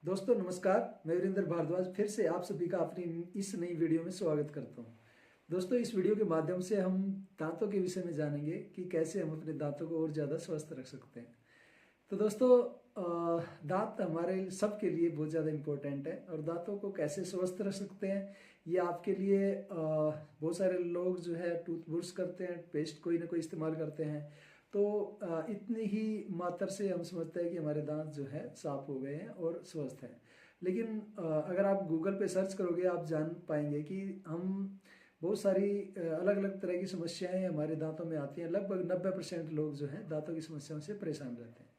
दोस्तों नमस्कार। मैं वीरेंद्र भारद्वाज फिर से आप सभी का अपनी इस नई वीडियो में स्वागत करता हूं। दोस्तों इस वीडियो के माध्यम से हम दांतों के विषय में जानेंगे कि कैसे हम अपने दांतों को और ज़्यादा स्वस्थ रख सकते हैं। तो दोस्तों दांत हमारे सबके लिए बहुत ज़्यादा इम्पोर्टेंट है और दांतों को कैसे स्वस्थ रख सकते हैं ये आपके लिए बहुत सारे लोग जो है टूथ ब्रश करते हैं, पेस्ट कोई ना कोई इस्तेमाल करते हैं। तो इतनी ही मात्रा से हम समझते हैं कि हमारे दांत जो है साफ हो गए हैं और स्वस्थ हैं। लेकिन अगर आप गूगल पे सर्च करोगे आप जान पाएंगे कि हम बहुत सारी अलग अलग तरह की समस्याएं हमारे दांतों में आती हैं। लगभग 90% लोग जो हैं दांतों की समस्याओं से परेशान रहते हैं।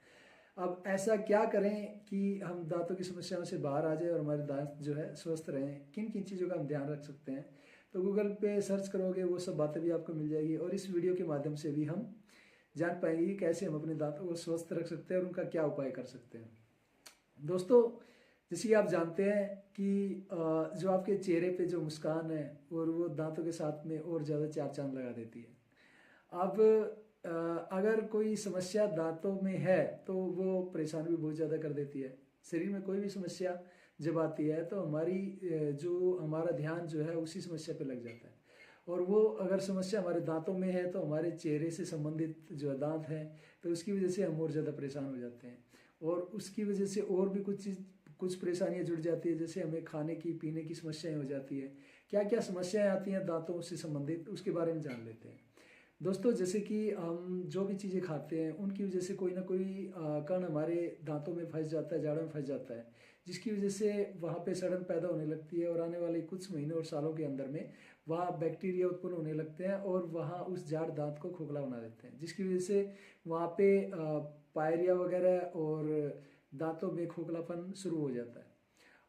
अब ऐसा क्या करें कि हम दांतों की समस्याओं से बाहर आ जाए और हमारे दांत जो है स्वस्थ रहें, किन किन चीज़ों का हम ध्यान रख सकते हैं। तो गूगल पे सर्च करोगे वो सब बातें भी आपको मिल जाएगी और इस वीडियो के माध्यम से भी हम जान पाएंगे कि कैसे हम अपने दांतों को स्वस्थ रख सकते हैं और उनका क्या उपाय कर सकते हैं। दोस्तों जैसे कि आप जानते हैं कि जो आपके चेहरे पे जो मुस्कान है और वो दांतों के साथ में और ज़्यादा चार चांद लगा देती है। अब अगर कोई समस्या दांतों में है तो वो परेशान भी बहुत ज़्यादा कर देती है। शरीर में कोई भी समस्या जब आती है तो जो हमारा ध्यान जो है उसी समस्या पे लग जाता है। और वो अगर समस्या हमारे दांतों में है तो हमारे चेहरे से संबंधित जो दांत हैं तो उसकी वजह से हम और ज़्यादा परेशान हो जाते हैं। और उसकी वजह से और भी कुछ परेशानियां जुड़ जाती है, जैसे हमें खाने की पीने की समस्याएं हो जाती है। क्या क्या समस्याएं आती हैं दांतों से संबंधित उसके बारे में जान लेते हैं। दोस्तों जैसे कि हम जो भी चीज़ें खाते हैं उनकी वजह से कोई ना कोई कण हमारे दांतों में फंस जाता है, जाड़ों में फंस जाता है, जिसकी वजह से वहाँ पे सड़न पैदा होने लगती है और आने वाले कुछ महीनों और सालों के अंदर में वहाँ बैक्टीरिया उत्पन्न होने लगते हैं और वहाँ उस जाड़ दांत को खोखला बना देते हैं, जिसकी वजह से वहाँ पे पायरिया वगैरह और दांतों में खोखलापन शुरू हो जाता है।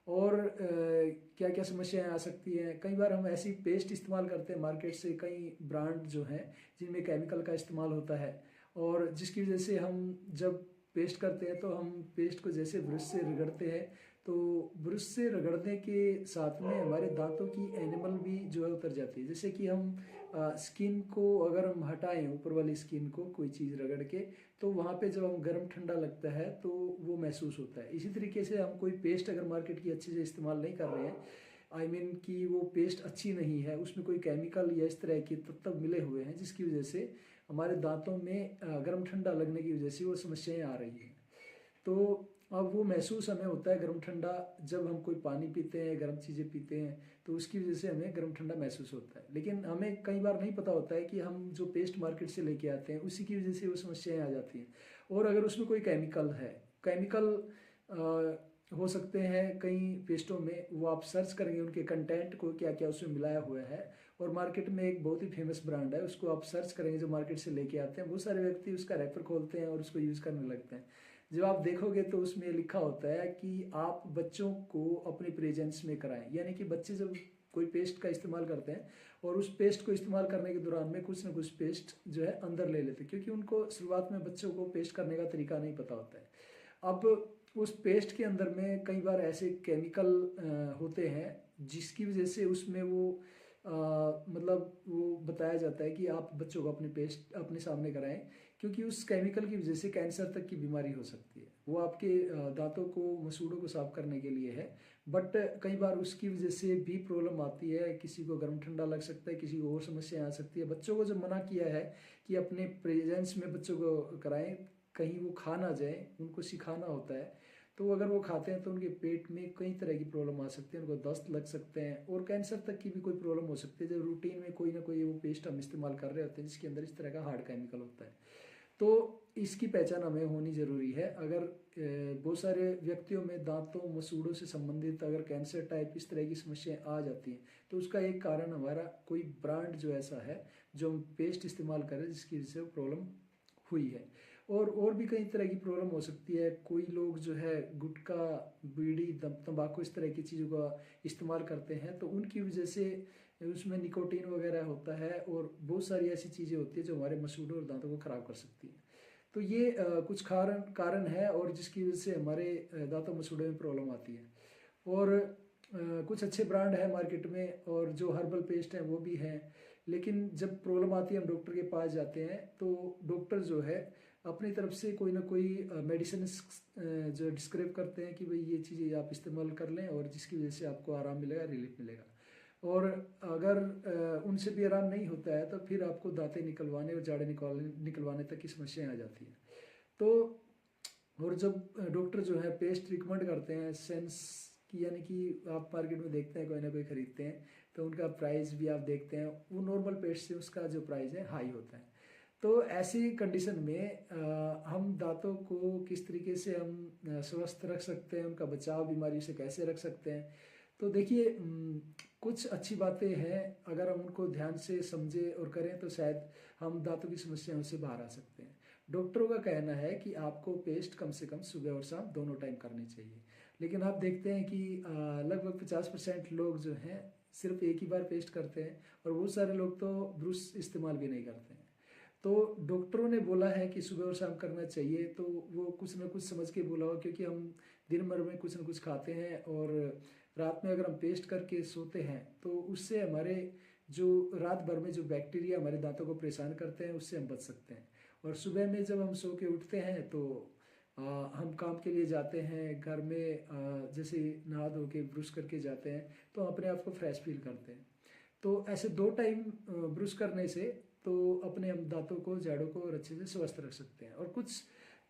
और क्या क्या समस्याएं आ सकती हैं। कई बार हम ऐसी पेस्ट इस्तेमाल करते हैं मार्केट से, कई ब्रांड जो हैं जिनमें केमिकल का इस्तेमाल होता है और जिसकी वजह से हम जब पेस्ट करते हैं तो हम पेस्ट को जैसे ब्रश से रगड़ते हैं तो ब्रश से रगड़ने के साथ में हमारे दांतों की एनिमल भी जो है उतर जाती है। जैसे कि हम स्किन को अगर हम हटाएं, ऊपर वाली स्किन को कोई चीज़ रगड़ के, तो वहाँ पे जब हम गर्म ठंडा लगता है तो वो महसूस होता है। इसी तरीके से हम कोई पेस्ट अगर मार्केट की अच्छे से इस्तेमाल नहीं कर रहे हैं, आई मीन कि वो पेस्ट अच्छी नहीं है, उसमें कोई केमिकल या इस तरह के तत्व मिले हुए हैं जिसकी वजह से हमारे दांतों में गर्म ठंडा लगने की वजह से वो समस्याएं आ रही हैं। तो अब वो महसूस हमें होता है गर्म ठंडा, जब हम कोई पानी पीते हैं, गर्म चीज़ें पीते हैं तो उसकी वजह से हमें गर्म ठंडा महसूस होता है। लेकिन हमें कई बार नहीं पता होता है कि हम जो पेस्ट मार्केट से लेके आते हैं उसी की वजह से वो समस्याएं आ जाती हैं। और अगर उसमें कोई केमिकल है, केमिकल हो सकते हैं कई पेस्टों में, वो आप सर्च करेंगे उनके कंटेंट को क्या क्या उसमें मिलाया हुआ है। और मार्केट में एक बहुत ही फेमस ब्रांड है, उसको आप सर्च करेंगे जो मार्केट से लेके आते हैं, बहुत सारे व्यक्ति उसका रेफर खोलते हैं और उसको यूज़ करने लगते हैं। जब आप देखोगे तो उसमें लिखा होता है कि आप बच्चों को अपने प्रेजेंस में कराएं, यानी कि बच्चे जब कोई पेस्ट का इस्तेमाल करते हैं और उस पेस्ट को इस्तेमाल करने के दौरान में कुछ ना कुछ पेस्ट जो है अंदर ले लेते हैं, क्योंकि उनको शुरुआत में बच्चों को पेस्ट करने का तरीका नहीं पता होता है। अब उस पेस्ट के अंदर में कई बार ऐसे केमिकल होते हैं जिसकी वजह से उसमें वो मतलब वो बताया जाता है कि आप बच्चों को अपने पेस्ट अपने सामने कराएं, क्योंकि उस केमिकल की वजह से कैंसर तक की बीमारी हो सकती है। वो आपके दांतों को, मसूड़ों को साफ करने के लिए है, बट कई बार उसकी वजह से भी प्रॉब्लम आती है। किसी को गर्म ठंडा लग सकता है, किसी को और समस्या आ सकती है। बच्चों को जब मना किया है कि अपने प्रेजेंस में बच्चों को कराएं, कहीं वो खा ना जाए, उनको सिखाना होता है, तो अगर वो खाते हैं तो उनके पेट में कई तरह की प्रॉब्लम आ सकती है, उनको दस्त लग सकते हैं और कैंसर तक की भी कोई प्रॉब्लम हो सकती है। जब रूटीन में कोई ना कोई वो पेस्ट हम इस्तेमाल कर रहे होते हैं जिसके अंदर इस तरह का हार्ड केमिकल होता है, तो इसकी पहचान हमें होनी ज़रूरी है। अगर बहुत सारे व्यक्तियों में दांतों, मसूड़ों से संबंधित अगर कैंसर टाइप इस तरह की समस्याएं आ जाती हैं तो उसका एक कारण हमारा कोई ब्रांड जो ऐसा है जो हम पेस्ट इस्तेमाल करें जिसकी वजह से प्रॉब्लम हुई है। और भी कई तरह की प्रॉब्लम हो सकती है। कोई लोग जो है गुटखा, बीड़ी, तंबाकू इस तरह की चीज़ों का इस्तेमाल करते हैं तो उनकी वजह से उसमें निकोटीन वगैरह होता है और बहुत सारी ऐसी चीज़ें होती है जो हमारे मसूड़ों और दांतों को ख़राब कर सकती है। तो ये कुछ कारण है और जिसकी वजह से हमारे दांतों मसूड़ों में प्रॉब्लम आती है। और कुछ अच्छे ब्रांड है मार्केट में और जो हर्बल पेस्ट हैं वो भी हैं, लेकिन जब प्रॉब्लम आती है हम डॉक्टर के पास जाते हैं तो डॉक्टर जो है अपनी तरफ से कोई ना कोई मेडिसिन जो डिस्क्राइब करते हैं कि भाई ये चीज़ें आप इस्तेमाल कर लें और जिसकी वजह से आपको आराम मिलेगा, रिलीफ मिलेगा। और अगर उनसे भी आराम नहीं होता है तो फिर आपको दांतें निकलवाने और जाड़े निकलवाने तक की समस्याएं आ जाती हैं। तो और जब डॉक्टर जो है पेस्ट रिकमेंड करते हैं सेंस की, यानी कि आप मार्केट में देखते हैं कोई ना कोई खरीदते हैं तो उनका प्राइस भी आप देखते हैं वो नॉर्मल पेस्ट से उसका जो प्राइस है हाई होता है। तो ऐसी कंडीशन में हम दांतों को किस तरीके से हम स्वस्थ रख सकते हैं, उनका बचाव बीमारी से कैसे रख सकते हैं। तो देखिए कुछ अच्छी बातें हैं, अगर हम उनको ध्यान से समझे और करें तो शायद हम दांतों की समस्याओं से बाहर आ सकते हैं। डॉक्टरों का कहना है कि आपको पेस्ट कम से कम सुबह और शाम दोनों टाइम करनी चाहिए, लेकिन आप देखते हैं कि लगभग 50% लोग जो हैं सिर्फ एक ही बार पेस्ट करते हैं और बहुत सारे लोग तो ब्रश इस्तेमाल भी नहीं करते हैं। तो डॉक्टरों ने बोला है कि सुबह और शाम करना चाहिए, तो वो कुछ ना कुछ समझ के बोला हो, क्योंकि हम दिन भर में कुछ ना कुछ खाते हैं और रात में अगर हम पेस्ट करके सोते हैं तो उससे हमारे जो रात भर में जो बैक्टीरिया हमारे दांतों को परेशान करते हैं उससे हम बच सकते हैं। और सुबह में जब हम सो के उठते हैं तो हम काम के लिए जाते हैं, घर में जैसे नहा धो के ब्रश करके जाते हैं तो हम अपने आप को फ्रेश फील करते हैं। तो ऐसे 2 टाइम ब्रश करने से तो अपने हम दांतों को, जाड़ों को और अच्छे से स्वस्थ रख सकते हैं। और कुछ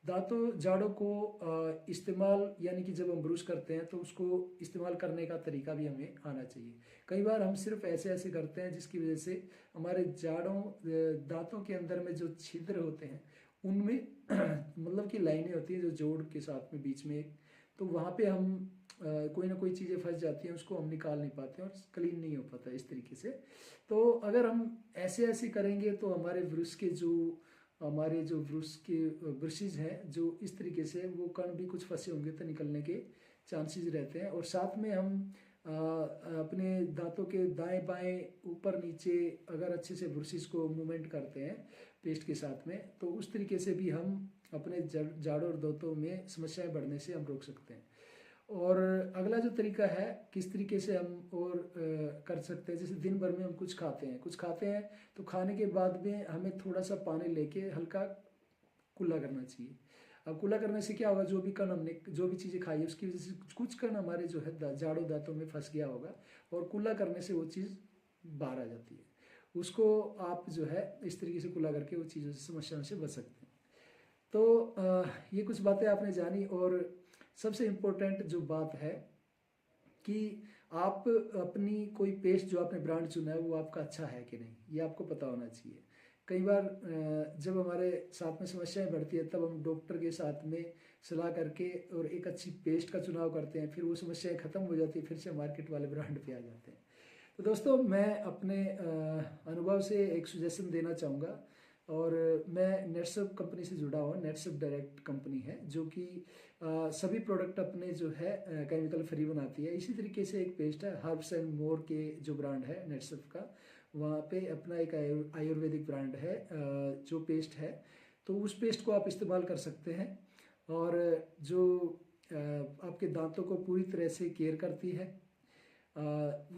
दांतों जाड़ों को इस्तेमाल, यानी कि जब हम ब्रश करते हैं तो उसको इस्तेमाल करने का तरीका भी हमें आना चाहिए। कई बार हम सिर्फ ऐसे ऐसे करते हैं जिसकी वजह से हमारे जाड़ों दांतों के अंदर में जो छिद्र होते हैं उनमें मतलब कि लाइनें होती हैं जो जोड़ के साथ में बीच में एक, तो वहाँ पे हम कोई ना कोई चीज़ें फंस जाती हैं, उसको हम निकाल नहीं पाते और क्लीन नहीं हो पाता इस तरीके से। तो अगर हम ऐसे ऐसे करेंगे तो हमारे जो ब्रश के ब्रशेज हैं जो इस तरीके से वो कण भी कुछ फंसे होंगे तो निकलने के चांसेस रहते हैं। और साथ में हम अपने दांतों के दाएं बाएं ऊपर नीचे अगर अच्छे से ब्रशेज को मूवमेंट करते हैं पेस्ट के साथ में, तो उस तरीके से भी हम अपने जाड़ों और दांतों में समस्याएं बढ़ने से हम रोक सकते हैं। और अगला जो तरीका है किस तरीके से हम और कर सकते हैं, जैसे दिन भर में हम कुछ खाते हैं तो खाने के बाद में हमें थोड़ा सा पानी लेके हल्का कुल्ला करना चाहिए। अब कुल्ला करने से क्या होगा, जो भी कण हमने जो भी चीज़ें खाई है उसकी वजह से कुछ कण हमारे जो है जाड़ों दांतों में फंस गया होगा और कुल्ला करने से वो चीज़ बाहर आ जाती है। उसको आप जो है इस तरीके से कुल्ला करके वो चीज़ों से, समस्याओं से बच सकते हैं। तो ये कुछ बातें आपने जानी। और सबसे इम्पोर्टेंट जो बात है कि आप अपनी कोई पेस्ट जो आपने ब्रांड चुना है वो आपका अच्छा है कि नहीं, ये आपको पता होना चाहिए। कई बार जब हमारे साथ में समस्याएं बढ़ती है तब हम डॉक्टर के साथ में सलाह करके और एक अच्छी पेस्ट का चुनाव करते हैं, फिर वो समस्याएं खत्म हो जाती है, फिर से मार्केट वाले ब्रांड पे आ जाते हैं। तो दोस्तों मैं अपने अनुभव से एक सजेशन देना चाहूँगा। और मैं नेटसप कंपनी से जुड़ा हुआ, नेटसप डायरेक्ट कंपनी है जो कि सभी प्रोडक्ट अपने जो है केमिकल फ्री बनाती है। इसी तरीके से एक पेस्ट है हर्ब्स एंड मोर के जो ब्रांड है नेटसप का, वहाँ पे अपना एक आयुर्वेदिक ब्रांड है जो पेस्ट है, तो उस पेस्ट को आप इस्तेमाल कर सकते हैं। और जो आपके दांतों को पूरी तरह से केयर करती है,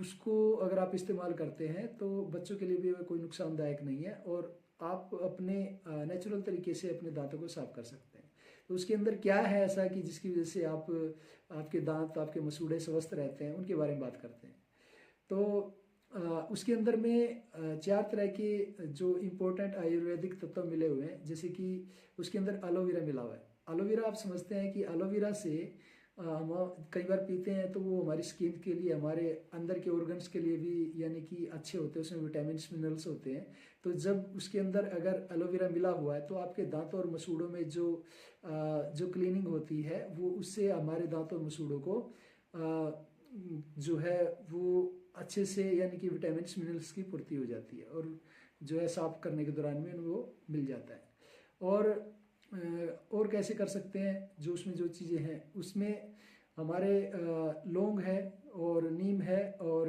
उसको अगर आप इस्तेमाल करते हैं तो बच्चों के लिए भी कोई नुकसानदायक नहीं है और आप अपने नेचुरल तरीके से अपने दांतों को साफ कर सकते हैं। तो उसके अंदर क्या है ऐसा कि जिसकी वजह से आपके दांत, आपके मसूड़े स्वस्थ रहते हैं, उनके बारे में बात करते हैं। तो उसके अंदर में 4 तरह के जो इम्पोर्टेंट आयुर्वेदिक तत्व मिले हुए हैं, जैसे कि उसके अंदर एलोवेरा मिला हुआ है। एलोवेरा आप समझते हैं कि एलोवेरा से हम कई बार पीते हैं तो वो हमारी स्किन के लिए, हमारे अंदर के ऑर्गन्स के लिए भी यानी कि अच्छे होते हैं, उसमें विटामिन मिनरल्स होते हैं। तो जब उसके अंदर अगर एलोवेरा मिला हुआ है तो आपके दांतों और मसूड़ों में जो क्लीनिंग होती है वो उससे हमारे दांतों और मसूड़ों को जो है वो अच्छे से यानी कि विटामिन मिनरल्स की पूर्ति हो जाती है और जो है साफ करने के दौरान में वो मिल जाता है। और कैसे कर सकते हैं, जो उसमें जो चीज़ें हैं उसमें हमारे लौंग है और नीम है, और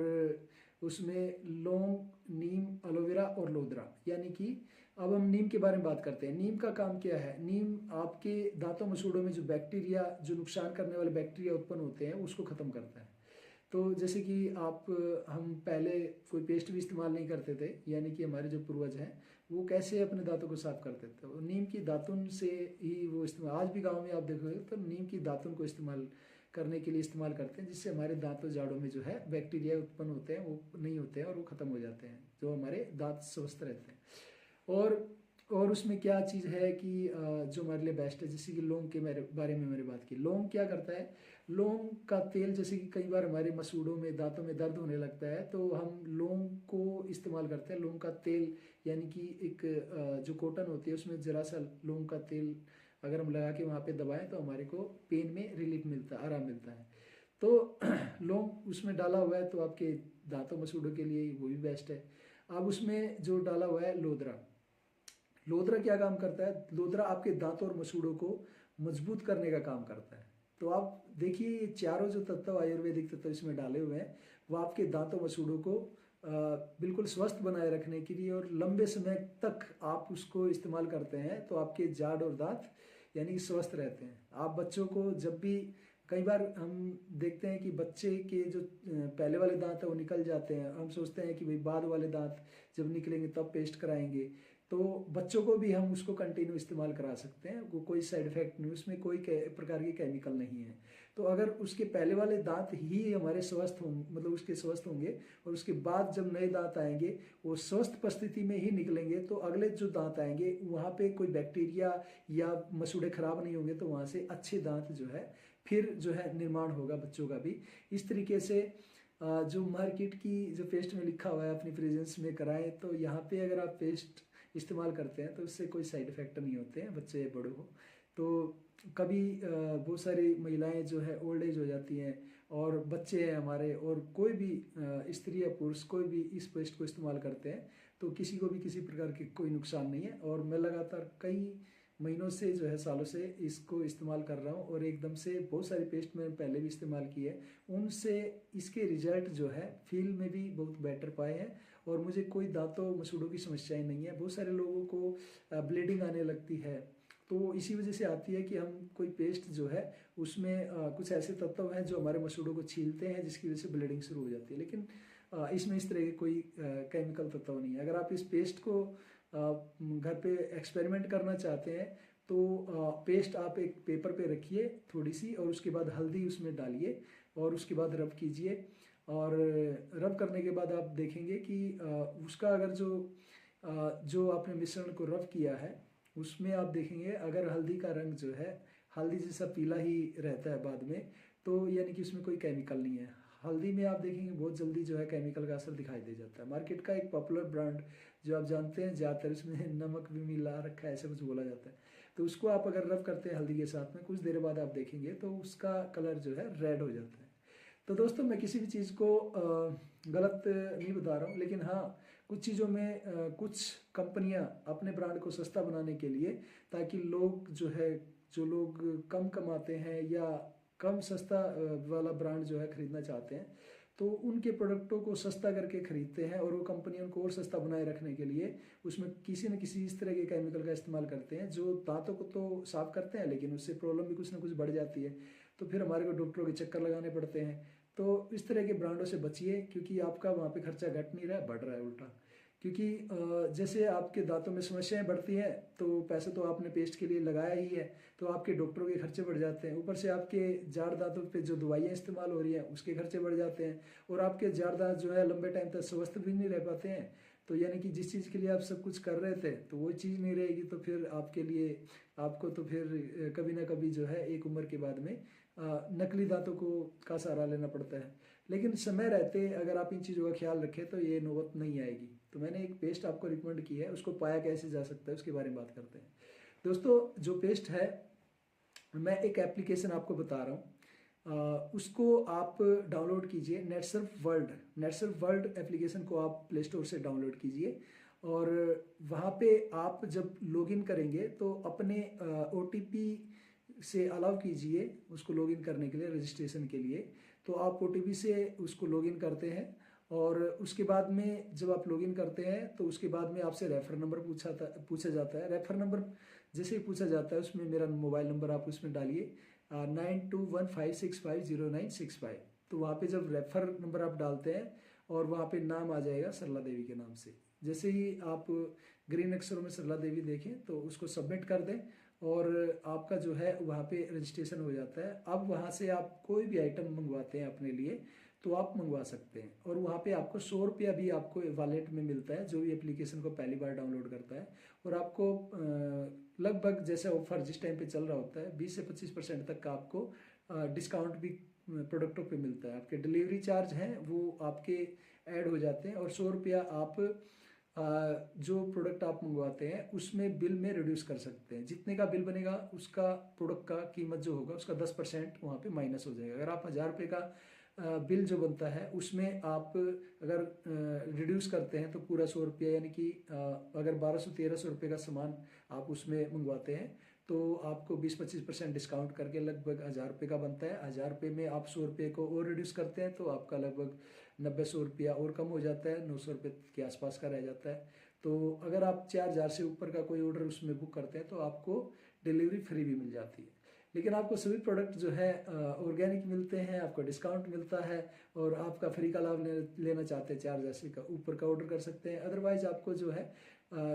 उसमें लौंग, नीम, एलोवेरा और लोदरा, यानी कि अब हम नीम के बारे में बात करते हैं। नीम का काम क्या है, नीम आपके दांतों मसूड़ों में जो बैक्टीरिया, जो नुकसान करने वाले बैक्टीरिया उत्पन्न होते हैं उसको ख़त्म करता है। तो जैसे कि आप हम पहले कोई पेस्ट भी इस्तेमाल नहीं करते थे, यानी कि हमारे जो पूर्वज हैं वो कैसे अपने दांतों को साफ करते थे, वो नीम की दातुन से ही वो इस्तेमाल, आज भी गांव में आप देखोगे तो नीम की दातुन को इस्तेमाल करने के लिए इस्तेमाल करते हैं, जिससे हमारे दांतों जाड़ों में जो है बैक्टीरिया उत्पन्न होते हैं वो नहीं होते हैं और वो ख़त्म हो जाते हैं, जो हमारे दांत स्वस्थ रहते हैं। और उसमें क्या चीज़ है कि जो हमारे लिए बेस्ट है, जैसे कि लौंग के मेरे बारे में मैंने बात की। लौंग क्या करता है, लौंग का तेल, जैसे कि कई बार हमारे मसूड़ों में दांतों में दर्द होने लगता है तो हम लौंग को इस्तेमाल करते हैं। लौंग का तेल यानी कि एक जो कॉटन होती है उसमें ज़रा सा लौंग का तेल अगर हम लगा के वहाँ पे दबाएं तो हमारे को पेन में रिलीफ मिलता है, आराम मिलता है। तो लौंग उसमें डाला हुआ है तो आपके दांतों मसूड़ों के लिए वो भी बेस्ट है। अब उसमें जो डाला हुआ है लोदरा, लोदरा क्या काम करता है, लोदरा आपके दांतों और मसूड़ों को मजबूत करने का काम करता है। तो आप देखिए ये चारों जो तत्व आयुर्वेदिक तत्व इसमें डाले हुए हैं वो आपके दांतों मसूड़ों को बिल्कुल स्वस्थ बनाए रखने के लिए और लंबे समय तक आप उसको इस्तेमाल करते हैं तो आपके जाड़ और दांत यानी कि स्वस्थ रहते हैं। आप बच्चों को जब भी, कई बार हम देखते हैं कि बच्चे के जो पहले वाले दांत है वो निकल जाते हैं, हम सोचते हैं कि भाई बाद वाले दांत जब निकलेंगे तब पेस्ट कराएंगे, तो बच्चों को भी हम उसको कंटिन्यू इस्तेमाल करा सकते हैं, वो कोई साइड इफेक्ट नहीं, उसमें कोई प्रकार के केमिकल नहीं है। तो अगर उसके पहले वाले दांत ही हमारे स्वस्थ हों, मतलब उसके स्वस्थ होंगे और उसके बाद जब नए दांत आएंगे वो स्वस्थ परिस्थिति में ही निकलेंगे, तो अगले जो दांत आएंगे वहाँ पे कोई बैक्टीरिया या मसूड़े खराब नहीं होंगे, तो वहाँ से अच्छे दांत जो है फिर जो है निर्माण होगा बच्चों का भी। इस तरीके से जो मार्केट की जो पेस्ट में लिखा हुआ है अपनी प्रेजेंस में कराएं, तो यहाँ पे अगर आप पेस्ट इस्तेमाल करते हैं तो उससे कोई साइड इफेक्ट नहीं होते हैं, बच्चे या बड़े हो। तो कभी बहुत सारी महिलाएं जो है ओल्ड एज हो जाती हैं और बच्चे हैं हमारे और कोई भी स्त्री या पुरुष कोई भी इस पेस्ट को इस्तेमाल करते हैं तो किसी को भी किसी प्रकार की कोई नुकसान नहीं है। और मैं लगातार कई महीनों से जो है सालों से इसको इस्तेमाल कर रहा हूँ और एकदम से बहुत सारी पेस्ट मैंने पहले भी इस्तेमाल की है, उनसे इसके रिजल्ट जो है फील में भी बहुत बेटर पाए हैं और मुझे कोई दांतों मसूड़ों की समस्याएं नहीं है। बहुत सारे लोगों को ब्लीडिंग आने लगती है तो इसी वजह से आती है कि हम कोई पेस्ट जो है उसमें कुछ ऐसे तत्व हैं जो हमारे मसूड़ों को छीलते हैं जिसकी वजह से ब्लीडिंग शुरू हो जाती है, लेकिन इसमें इस तरह के कोई केमिकल तत्व नहीं है। अगर आप इस पेस्ट को घर पे एक्सपेरिमेंट करना चाहते हैं तो पेस्ट आप एक पेपर पे रखिए थोड़ी सी और उसके बाद हल्दी उसमें डालिए और उसके बाद रब कीजिए और रब करने के बाद आप देखेंगे कि उसका अगर जो आपने मिश्रण को रब किया है उसमें आप देखेंगे अगर हल्दी का रंग जो है हल्दी जैसा पीला ही रहता है बाद में, तो यानी कि उसमें कोई केमिकल नहीं है। हल्दी में आप देखेंगे बहुत जल्दी जो है केमिकल का असर दिखाई दे जाता है। मार्केट का एक पॉपुलर ब्रांड जो आप जानते हैं ज़्यादातर इसमें नमक भी मिला रखा है ऐसा कुछ बोला जाता है, तो उसको आप अगर रब करते हैं हल्दी के साथ में कुछ देर बाद आप देखेंगे तो उसका कलर जो है रेड हो जाता है। तो दोस्तों मैं किसी भी चीज़ को गलत नहीं बता रहा हूँ, लेकिन हाँ कुछ चीज़ों में कुछ कंपनियां अपने ब्रांड को सस्ता बनाने के लिए, ताकि लोग जो है जो लोग कम कमाते हैं या कम सस्ता वाला ब्रांड जो है खरीदना चाहते हैं तो उनके प्रोडक्टों को सस्ता करके खरीदते हैं और वो कंपनी उनको और सस्ता बनाए रखने के लिए उसमें किसी न किसी इस तरह के केमिकल का इस्तेमाल करते हैं जो दांतों को तो साफ करते हैं लेकिन उससे प्रॉब्लम भी कुछ ना कुछ बढ़ जाती है, तो फिर हमारे को डॉक्टरों के चक्कर लगाने पड़ते हैं। तो इस तरह के ब्रांडों से बचिए क्योंकि आपका वहाँ पे खर्चा घट नहीं रहा है, बढ़ रहा है उल्टा। क्योंकि जैसे आपके दांतों में समस्याएं बढ़ती हैं तो पैसे तो आपने पेस्ट के लिए लगाया ही है, तो आपके डॉक्टरों के खर्चे बढ़ जाते हैं, ऊपर से आपके जाड़ दांतों पे जो दवाइयाँ इस्तेमाल हो रही हैं उसके खर्चे बढ़ जाते हैं और आपके जाड़ दांत जो है लंबे टाइम तक स्वस्थ भी नहीं रह पाते हैं। तो यानी कि जिस चीज़ के लिए आप सब कुछ कर रहे थे तो वो चीज़ नहीं रहेगी, तो फिर आपके लिए आपको तो फिर कभी ना कभी जो है एक उम्र के बाद में नकली दांतों को का सहारा लेना पड़ता है। लेकिन समय रहते अगर आप इन चीज़ों का ख्याल रखें तो ये नौबत नहीं आएगी। तो मैंने एक पेस्ट आपको रिकमेंड की है, उसको पाया कैसे जा सकता है उसके बारे में बात करते हैं। दोस्तों जो पेस्ट है मैं एक एप्लीकेशन आपको बता रहा हूँ, उसको आप डाउनलोड कीजिए। नेटसर्फ वर्ल्ड एप्लीकेशन को आप प्ले स्टोर से डाउनलोड कीजिए और वहाँ पे आप जब लॉगिन करेंगे तो अपने OTP से अलाउ कीजिए उसको लॉगिन करने के लिए, रजिस्ट्रेशन के लिए। तो आप OTP से उसको लॉगिन करते हैं और उसके बाद में जब आप लॉगिन करते हैं तो उसके बाद में आपसे रेफर नंबर पूछा जाता है। रेफर नंबर जैसे ही पूछा जाता है उसमें मेरा मोबाइल नंबर आप उसमें डालिए 9215650965। तो वहाँ पे जब रेफर नंबर आप डालते हैं और वहाँ पे नाम आ जाएगा सरला देवी के नाम से। जैसे ही आप ग्रीन अक्षरों में सरला देवी देखें तो उसको सबमिट कर दें और आपका जो है वहाँ पे रजिस्ट्रेशन हो जाता है। अब वहाँ से आप कोई भी आइटम मंगवाते हैं अपने लिए तो आप मंगवा सकते हैं और वहाँ पे आपको 100 रुपया भी आपको वॉलेट में मिलता है जो भी एप्लीकेशन को पहली बार डाउनलोड करता है। और आपको लगभग जैसे ऑफर जिस टाइम पे चल रहा होता है 20 से 25% तक का आपको डिस्काउंट भी प्रोडक्टों पे मिलता है। आपके डिलीवरी चार्ज हैं वो आपके ऐड हो जाते हैं और 100 रुपया आप जो प्रोडक्ट आप मंगवाते हैं उसमें बिल में रिड्यूस कर सकते हैं। जितने का बिल बनेगा उसका प्रोडक्ट का कीमत जो होगा उसका 10% वहाँ पे माइनस हो जाएगा। अगर आप 1000 रुपये का बिल जो बनता है उसमें आप अगर रिड्यूस करते हैं तो पूरा 100 रुपया यानी कि अगर 1200-1300 रुपये का सामान आप उसमें मंगवाते हैं तो आपको 20-25% डिस्काउंट करके लगभग 1000 रुपये का बनता है। 1000 रुपये में आप 100 रुपये को और रिड्यूस करते हैं तो आपका लगभग 90-100 रुपया और कम हो जाता है, 900 रुपये के आसपास का रह जाता है। तो अगर आप 4000 से ऊपर का कोई ऑर्डर उसमें बुक करते हैं तो आपको डिलीवरी फ्री भी मिल जाती है। लेकिन आपको सभी प्रोडक्ट जो है ऑर्गेनिक मिलते हैं, आपको डिस्काउंट मिलता है और आपका फ्री का लाभ लेना चाहते हैं 4000 से ऊपर का ऑर्डर कर सकते हैं। अदरवाइज आपको जो है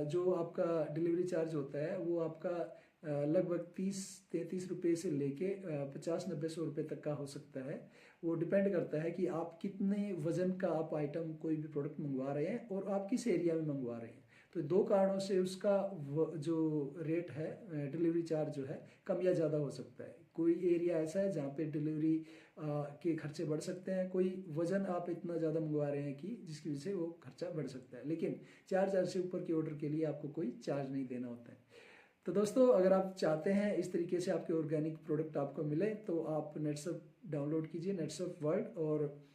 जो आपका डिलीवरी चार्ज होता है वो आपका लगभग 30-33 रुपये से लेके 50-90-100 रुपये तक का हो सकता है। वो डिपेंड करता है कि आप कितने वजन का आप आइटम कोई भी प्रोडक्ट मंगवा रहे हैं और आप किस एरिया में मंगवा रहे हैं। तो 2 कारणों से उसका जो रेट है डिलीवरी चार्ज जो है कम या ज़्यादा हो सकता है। कोई एरिया ऐसा है जहाँ पे डिलीवरी के खर्चे बढ़ सकते हैं, कोई वजन आप इतना ज़्यादा मंगवा रहे हैं कि जिसकी वजह से वो खर्चा बढ़ सकता है। लेकिन 4000 से ऊपर के ऑर्डर के लिए आपको कोई चार्ज नहीं देना होता है। तो दोस्तों अगर आप चाहते हैं इस तरीके से आपके ऑर्गेनिक प्रोडक्ट आपको मिले तो आप नेटसर्फ डाउनलोड कीजिए, नेटसर्फ वर्ल्ड, और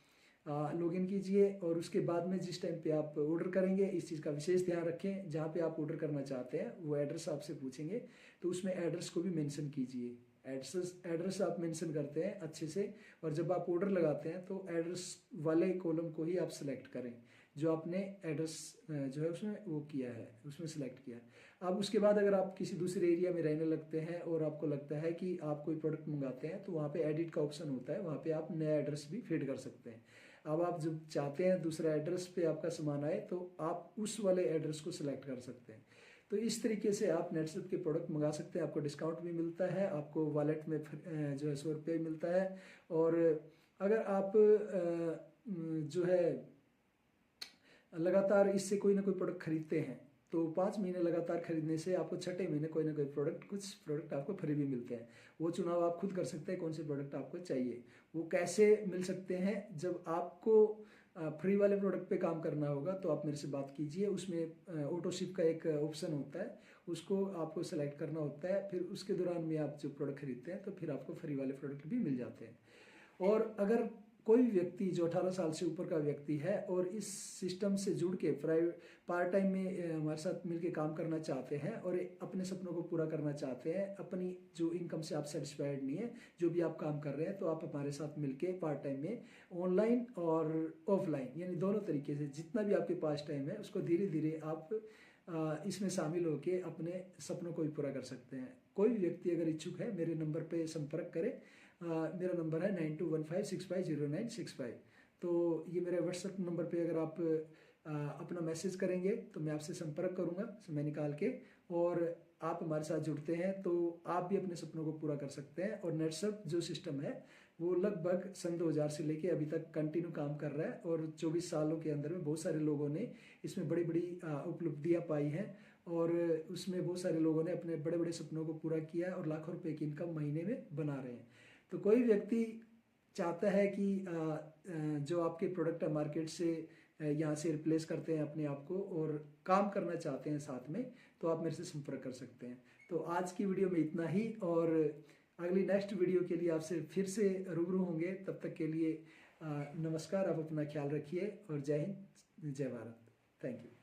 लॉगिन कीजिए और उसके बाद में जिस टाइम पे आप ऑर्डर करेंगे इस चीज़ का विशेष ध्यान रखें। जहाँ पे आप ऑर्डर करना चाहते हैं वो एड्रेस आपसे पूछेंगे तो उसमें एड्रेस को भी मेंशन कीजिए। एड्रेस आप मेंशन करते हैं अच्छे से और जब आप ऑर्डर लगाते हैं तो एड्रेस वाले कॉलम को ही आप सिलेक्ट करें जो आपने एड्रेस जो है उसमें वो किया है, उसमें सिलेक्ट किया है। अब उसके बाद अगर आप किसी दूसरे एरिया में रहने लगते हैं और आपको लगता है कि आप कोई प्रोडक्ट मंगाते हैं तो वहाँ पे एडिट का ऑप्शन होता है, वहाँ पे आप नया एड्रेस भी फीड कर सकते हैं। अब आप जब चाहते हैं दूसरा एड्रेस पे आपका सामान आए तो आप उस वाले एड्रेस को सिलेक्ट कर सकते हैं। तो इस तरीके से आप नेटसर्फ के प्रोडक्ट मंगा सकते हैं। आपको डिस्काउंट भी मिलता है, आपको वॉलेट में जो है 100 रुपये मिलता है। और अगर आप जो है लगातार इससे कोई ना कोई प्रोडक्ट खरीदते हैं तो 5 महीने लगातार खरीदने से आपको छठे महीने कोई ना कोई कुछ प्रोडक्ट आपको फ्री भी मिलते हैं। वो चुनाव आप खुद कर सकते हैं कौन से प्रोडक्ट आपको चाहिए। वो कैसे मिल सकते हैं, जब आपको फ्री वाले प्रोडक्ट पे काम करना होगा तो आप मेरे से बात कीजिए। उसमें ऑटो शिप का एक ऑप्शन होता है, उसको आपको सेलेक्ट करना होता है। फिर उसके दौरान में आप जो प्रोडक्ट खरीदते हैं तो फिर आपको फ्री वाले प्रोडक्ट भी मिल जाते हैं। और अगर कोई व्यक्ति जो 18 साल से ऊपर का व्यक्ति है और इस सिस्टम से जुड़ के प्राइवेट पार्ट टाइम में हमारे साथ मिलके काम करना चाहते हैं और अपने सपनों को पूरा करना चाहते हैं, अपनी जो इनकम से आप सेटिस्फाइड नहीं है, जो भी आप काम कर रहे हैं, तो आप हमारे साथ मिलके पार्ट टाइम में ऑनलाइन और ऑफलाइन यानी दोनों तरीके से जितना भी आपके पास टाइम है उसको धीरे धीरे आप इसमें शामिल होकर अपने सपनों को भी पूरा कर सकते हैं। कोई भी व्यक्ति अगर इच्छुक है मेरे नंबर पर संपर्क करे। मेरा नंबर है 9215650965। तो ये मेरे व्हाट्सएप नंबर पे अगर आप अपना मैसेज करेंगे तो मैं आपसे संपर्क करूँगा समय निकाल के, और आप हमारे साथ जुड़ते हैं तो आप भी अपने सपनों को पूरा कर सकते हैं। और नेटसर्फ जो सिस्टम है वो लगभग सन 2000 से लेके अभी तक कंटिन्यू काम कर रहा है और 24 सालों के अंदर में बहुत सारे लोगों ने इसमें बड़ी बड़ी उपलब्धियाँ पाई हैं और उसमें बहुत सारे लोगों ने अपने बड़े बड़े सपनों को पूरा किया है और लाखों रुपए की इनकम महीने में बना रहे हैं। तो कोई व्यक्ति चाहता है कि जो आपके प्रोडक्ट मार्केट से यहाँ से रिप्लेस करते हैं अपने आप को और काम करना चाहते हैं साथ में, तो आप मेरे से संपर्क कर सकते हैं। तो आज की वीडियो में इतना ही और अगली नेक्स्ट वीडियो के लिए आपसे फिर से रूबरू होंगे। तब तक के लिए नमस्कार, आप अपना ख्याल रखिए और जय हिंद, जय भारत। Thank you.